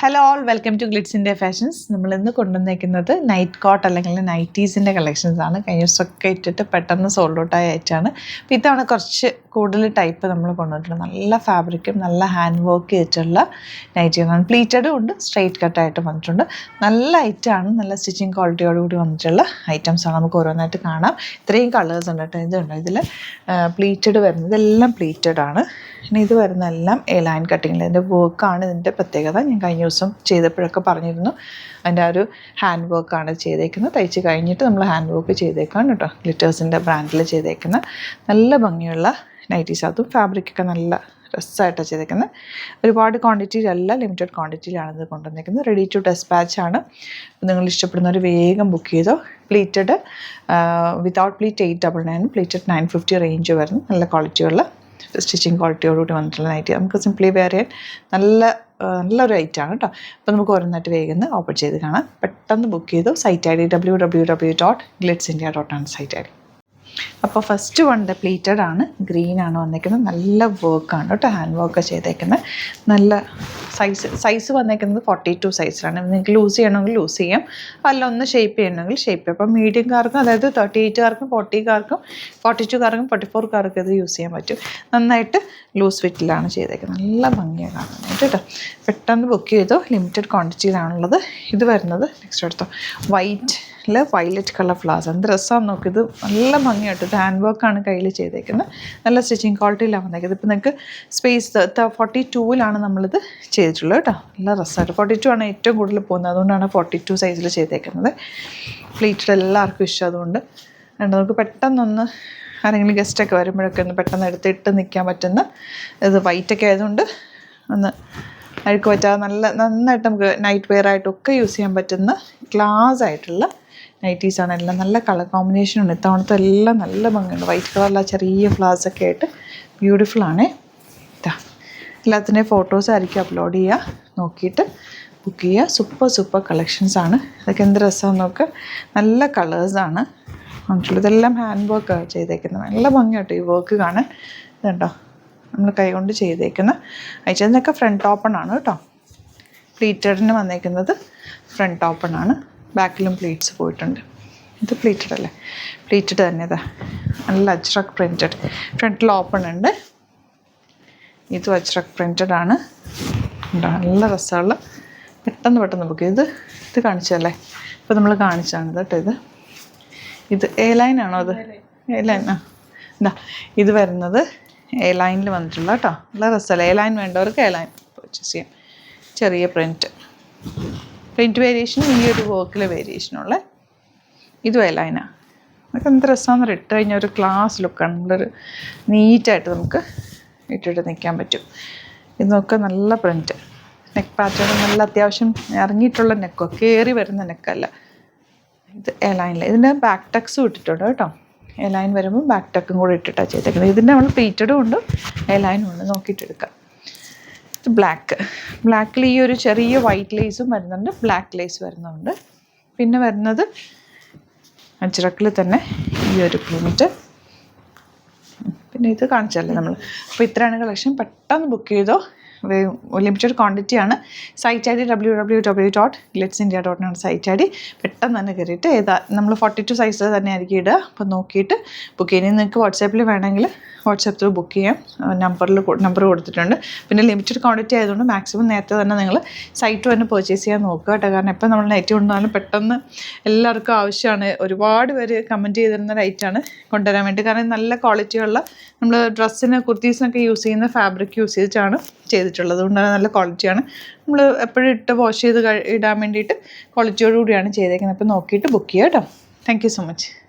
Hello all welcome to glitz India fashions. നമ്മളിന്ന് കൊണ്ടുവന്നേക്കുന്നത് night coat അല്ലെങ്കിൽ നൈറ്റീസിൻ്റെ കളക്ഷൻസ് ആണ്. കഴിഞ്ഞ ദിവസമൊക്കെ ഇട്ടിട്ട് പെട്ടെന്ന് സോൾഡ് ഔട്ടായ ഐറ്റമാണ്. അപ്പോൾ ഇത്തവണ കുറച്ച് കൂടുതൽ ടൈപ്പ് നമ്മൾ കൊണ്ടുവന്നിട്ടുണ്ട്. നല്ല ഫാബ്രിക്കും നല്ല ഹാൻഡ് വർക്ക് ചെയ്തിട്ടുള്ള നൈറ്റികളാണ്. പ്ലീറ്റഡും ഉണ്ട്, സ്ട്രെയിറ്റ് കട്ടായിട്ട് വന്നിട്ടുണ്ട്. നല്ല ഐറ്റമാണ്, നല്ല സ്റ്റിച്ചിങ് ക്വാളിറ്റിയോടുകൂടി വന്നിട്ടുള്ള ഐറ്റംസാണ്. നമുക്ക് ഓരോന്നായിട്ട് കാണാം. ഇത്രയും കളേഴ്സ് ഉണ്ട് കേട്ടോ. ഇതുണ്ട്, ഇതിൽ പ്ലീറ്റഡ് വരുന്നത്, ഇതെല്ലാം പ്ലീറ്റഡ് ആണ്. പിന്നെ ഇത് വരുന്നതെല്ലാം എ ലൈൻ കട്ടിങ്ങിൽ ഇതിൻ്റെ വർക്കാണ് ഇതിൻ്റെ പ്രത്യേകത. ഞാൻ കഴിഞ്ഞ ദിവസം ചെയ്തപ്പോഴൊക്കെ പറഞ്ഞിരുന്നു, അതിൻ്റെ ആ ഒരു ഹാൻഡ് വർക്കാണ് ചെയ്തേക്കുന്നത്. തയ്ച്ച് കഴിഞ്ഞിട്ട് നമ്മൾ ഹാൻഡ് വർക്ക് ചെയ്തേക്കാണ് കേട്ടോ. ഗ്ലിറ്റേഴ്സിൻ്റെ ബ്രാൻഡിൽ ചെയ്തേക്കുന്ന നല്ല ഭംഗിയുള്ള നൈറ്റീസ്. അതും ഫാബ്രിക്കൊക്കെ നല്ല രസമായിട്ടാണ് ചെയ്തേക്കുന്നത്. ഒരുപാട് ക്വാണ്ടിറ്റിയിലല്ല, ലിമിറ്റഡ് ക്വാണ്ടിറ്റിയിലാണ് ഇത് കൊണ്ടുവന്നേക്കുന്നത്. റെഡി ടു ഡെസ്പാച്ച് ആണ്. നിങ്ങൾ ഇഷ്ടപ്പെടുന്നവർ വേഗം ബുക്ക് ചെയ്തോ. Pleated without pleat 899, pleated 950 range വരുന്നു. നല്ല ക്വാളിറ്റിയുള്ള സ്റ്റിച്ചിങ് ക്വാളിറ്റിയോടുകൂടി വന്നിട്ടുള്ള നൈറ്റി. നമുക്ക് സിംപ്ലി വെയർ ചെയ്യാൻ നല്ലൊരു ഐറ്റമാണ് കേട്ടോ. അപ്പോൾ നമുക്ക് ഓരോന്നായിട്ട് വേഗം ഓപ്പൺ ചെയ്ത് കാണാം. പെട്ടെന്ന് ബുക്ക് ചെയ്തു. Site I D www.glitzindia.com site I D. അപ്പോൾ ഫസ്റ്റ് വൺ പ്ലീറ്റഡ് ആണ്, ഗ്രീൻ ആണ് വന്നേക്കുന്നത്. നല്ല വർക്കാണ് കേട്ടോ, ഹാൻഡ് വർക്ക് ചെയ്തേക്കുന്നത്. നല്ല സൈസ് വന്നേക്കുന്നത് 42 സൈസിലാണ്. നിങ്ങൾക്ക് ലൂസ് ചെയ്യണമെങ്കിൽ ലൂസ് ചെയ്യാം, അല്ല ഒന്ന് ഷേപ്പ് ചെയ്യണമെങ്കിൽ ഷേപ്പ് ചെയ്യാം. അപ്പോൾ മീഡിയംകാർക്കും, അതായത് 38കാർക്കും 40കാർക്കും 42കാർക്കും 44കാർക്കും ഇത് യൂസ് ചെയ്യാൻ പറ്റും. നന്നായിട്ട് ലൂസ് ഫിറ്റിലാണ് ചെയ്തേക്കുന്നത്. നല്ല ഭംഗിയാണ് കാണാനായിട്ട് കേട്ടോ. പെട്ടെന്ന് ബുക്ക് ചെയ്തോ. ലിമിറ്റഡ് ക്വാണ്ടിറ്റിയിലാണുള്ളത്. ഇത് വരുന്നത് നെക്സ്റ്റ് എടുത്തോ, വയലറ്റ് കളർ ഫ്ലവേഴ്സ്. എന്ത് രസമാണെന്ന് നോക്കി. ഇത് നല്ല ഭംഗിയായിട്ട് ഇത് ഹാൻഡ് വർക്കാണ് കയ്യിൽ ചെയ്തേക്കുന്നത്. നല്ല സ്റ്റിച്ചിങ് ക്വാളിറ്റിയിലാണ് വന്നേക്കുന്നത്. ഇപ്പോൾ നിങ്ങൾക്ക് സ്പേസ് 42ലാണ് നമ്മളിത് ചെയ്തിട്ടുള്ളത് കേട്ടോ. നല്ല രസമായിട്ട് 42 ആണ് ഏറ്റവും കൂടുതൽ പോകുന്നത്. അതുകൊണ്ടാണ് 42 സൈസിൽ ചെയ്തേക്കുന്നത്. പ്ലീറ്റഡ് എല്ലാവർക്കും ഇഷ്ടം. അതുകൊണ്ട് നമുക്ക് പെട്ടെന്നൊന്ന് ആരെങ്കിലും ഗസ്റ്റൊക്കെ വരുമ്പോഴൊക്കെ ഒന്ന് പെട്ടെന്ന് എടുത്തിട്ട് നിൽക്കാൻ പറ്റുന്ന ഇത്. വൈറ്റൊക്കെ ആയതുകൊണ്ട് ഒന്ന് അഴുക്ക് പറ്റാതെ നന്നായിട്ട് നമുക്ക് നൈറ്റ് വെയർ ആയിട്ടൊക്കെ യൂസ് ചെയ്യാൻ പറ്റുന്ന ക്ലാസ് ആയിട്ടുള്ള നൈറ്റീസാണ് എല്ലാം. നല്ല കളർ കോമ്പിനേഷൻ ഉണ്ട്. ഇത്തവണത്തെ എല്ലാം നല്ല ഭംഗിയുണ്ട്. വൈറ്റ് കളറിലെ ചെറിയ ഫ്ലവേഴ്സൊക്കെ ആയിട്ട് ബ്യൂട്ടിഫുള്ളാണേ. എല്ലാത്തിൻ്റെയും ഫോട്ടോസ് ആയിരിക്കും അപ്ലോഡ് ചെയ്യുക. നോക്കിയിട്ട് ബുക്ക് ചെയ്യുക. സൂപ്പർ കളക്ഷൻസാണ്. ഇതൊക്കെ എന്ത് രസമാണെന്ന് നോക്ക്. നല്ല കളേഴ്സാണ് വന്നിട്ടുള്ളത്. ഇതെല്ലാം ഹാൻഡ് വർക്കാണ് ചെയ്തേക്കുന്നത്. നല്ല ഭംഗിയാട്ടോ ഈ വർക്ക് കാണാൻ. ഇതുണ്ടോ, നമ്മൾ കൈകൊണ്ട് ചെയ്തേക്കുന്ന അയച്ചതിനൊക്കെ ഫ്രണ്ട് ഓപ്പൺ ആണ് കേട്ടോ. പ്ലീറ്റഡിന് വന്നേക്കുന്നത് ഫ്രണ്ട് ഓപ്പൺ ആണ്. ബാക്കിലും പ്ലീറ്റ്സ് പോയിട്ടുണ്ട്. ഇത് പ്ലീറ്റഡ് അല്ലേ, പ്ലീറ്റഡ് തന്നെ. ഇതാ നല്ല അജ്രക് പ്രിൻറ്റഡ്. ഫ്രണ്ടിൽ ഓപ്പൺ ഉണ്ട്. ഇതും അജ്രക് പ്രിൻറ്റഡ് ആണ്. നല്ല രസമുള്ള. പെട്ടെന്ന് ബുക്ക് ചെയ്ത് ഇത് കാണിച്ചല്ലേ. ഇപ്പോൾ നമ്മൾ കാണിച്ചാണ് കേട്ടോ. ഇത് എ ലൈൻ ആണോ? അത് എ ലൈൻ. എന്താ ഇത് വരുന്നത് എ ലൈനിൽ വന്നിട്ടുള്ള കേട്ടോ. നല്ല രസമല്ല. എ ലൈൻ വേണ്ടവർക്ക് എ ലൈൻ പർച്ചേസ് ചെയ്യാം. ചെറിയ പ്രിൻറ്റ് വേരിയേഷനും ഈ ഒരു വർക്കിൽ വേരിയേഷനുള്ള. ഇതും എ ലൈനാണ്. അതൊക്കെ എന്ത് രസമാണെന്ന് ഇട്ട് കഴിഞ്ഞാൽ ഒരു ക്ലാസ് ലുക്കാണ്. നമ്മളൊരു നീറ്റായിട്ട് നമുക്ക് ഇട്ടിട്ട് നിൽക്കാൻ പറ്റും. ഇതൊക്കെ നല്ല പ്രിൻറ്റ്. നെക്ക് പാറ്റേൺ നല്ല അത്യാവശ്യം ഇറങ്ങിയിട്ടുള്ള നെക്കോ, കയറി വരുന്ന നെക്കല്ല. ഇത് എ ലൈനിൽ. ഇതിൻ്റെ ബാക്ക് ടക്സും ഇട്ടിട്ടുണ്ട് കേട്ടോ. എ ലൈൻ വരുമ്പോൾ ബാക്ക് ടക്കും കൂടെ ഇട്ടിട്ടാണ് ചെയ്തേക്കുന്നത്. ഇതിൻ്റെ നമ്മൾ പ്ലീറ്റഡും ഉണ്ട്, എ ലൈനും ഉണ്ട്. നോക്കിയിട്ടെടുക്കാം. ഇത് ബ്ലാക്കിൽ ഈ ഒരു ചെറിയ വൈറ്റ് ലേസും വരുന്നുണ്ട്, ബ്ലാക്ക് ലേസ് വരുന്നുണ്ട്. പിന്നെ വരുന്നത് അജ്രക്കിൽ തന്നെ ഈ ഒരു പ്രിൻറ്റ്. പിന്നെ ഇത് കാണിച്ചല്ലേ നമ്മൾ. അപ്പോൾ ഇത്രയാണ് കളക്ഷൻ. പെട്ടെന്ന് ബുക്ക് ചെയ്തോ. ലിമിറ്റഡ് ക്വാണ്ടിറ്റിയാണ്. Site I D www.glitzindia.com site I D. പെട്ടെന്ന് തന്നെ കയറിയിട്ട് നമ്മൾ 42 സൈസിൽ തന്നെ ആയിരിക്കും ഇടുക. അപ്പോൾ നോക്കിയിട്ട് ബുക്ക് ചെയ്യാൻ. നിങ്ങൾക്ക് വാട്സാപ്പിൽ വേണമെങ്കിൽ വാട്സാപ്പ് ത്രൂ ബുക്ക് ചെയ്യാം. നമ്പർ കൊടുത്തിട്ടുണ്ട്. പിന്നെ ലിമിറ്റഡ് ക്വാണ്ടിറ്റി ആയതുകൊണ്ട് മാക്സിമം നേരത്തെ തന്നെ നിങ്ങൾ സൈറ്റ് തന്നെ പർച്ചേസ് ചെയ്യാൻ നോക്കുക കേട്ടോ. കാരണം എപ്പോൾ നമ്മൾ നൈറ്റ് കൊണ്ടുവന്നാലും പെട്ടെന്ന് എല്ലാവർക്കും ആവശ്യമാണ്. ഒരുപാട് പേര് കമൻറ്റ് ചെയ്തിരുന്ന റൈറ്റാണ് കൊണ്ടുവരാൻ വേണ്ടി. കാരണം നല്ല ക്വാളിറ്റിയുള്ള നമ്മൾ ഡ്രസ്സിന് കുർത്തീസിനൊക്കെ യൂസ് ചെയ്യുന്ന ഫാബ്രിക് യൂസ് ചെയ്തിട്ടാണ് ചെയ്തിട്ടുള്ളത്. അതുകൊണ്ടാണ് നല്ല ക്വാളിറ്റിയാണ്. നമ്മൾ എപ്പോഴും ഇട്ട് വാഷ് ചെയ്ത് ഇടാൻ വേണ്ടിയിട്ട് ക്വാളിറ്റിയോടുകൂടിയാണ് ചെയ്തേക്കുന്നത്. അപ്പോൾ നോക്കിയിട്ട് ബുക്ക് ചെയ്യാം കേട്ടോ. Thank you so much.